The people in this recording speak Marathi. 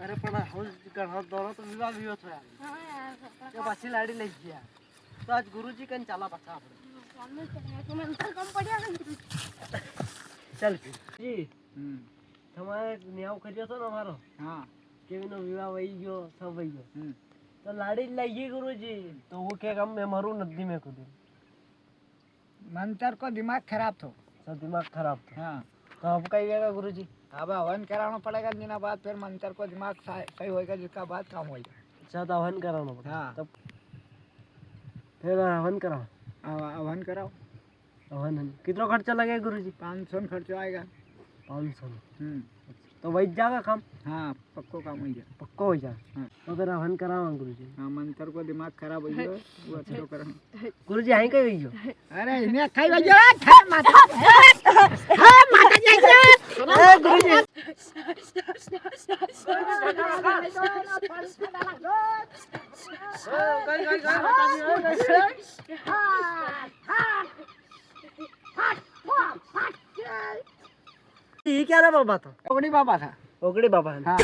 અરે પણ હાઉસ ઘણો દોરો તો વિવાહ વિયો છો યાર. હા યાર કે પછી લાડી લઈ ગયા. તો આજ ગુરુજી કન ચાલા પાછા આપણે. ચાલુ છે તો મને તો કમ પડ્યા ને ચાલ જી તમારે ન્યાવ કર્યો તો ને અમારો. હા કેવીનો વિવાહ વહી ગયો સબ વહી ગયો. તો લાડી લઈ ગઈ ગુરુજી. તો वो के काम में मरू नदी में कूदी. मंतर को दिमाग खराब थो। सब दिमाग खराब था. हाँ तो अब कहीं गएगा गुरुजी. अब हवन कराना पड़ेगा दिना बाद फिर मंत्र को दिमाग सही होएगा जिसका बाद काम होएगा। अच्छा तो हवन कराना पड़ेगा. हाँ तब फिर हवन कराओ. हवन कराओ। हवन कितना खर्चा लगेगा गुरुजी. 500 खर्चा आएगा। 500. तो वही जाएगा काम. हाँ पक्को काम हो जाए। पक्का हो जाए. हाँ तो फिर हवन कराओ गुरुजी. हाँ मंत्र को दिमाग खराब हो गया वो अच्छो करो। गुरुजी અહીં કઈ ગયો. अरे इन्हें खाई बजो माता हां माता जी ए गुरुजी ये क्या रे बाबा था. ओगड़ी बाबा था। ओगड़ी बाबा. हाँ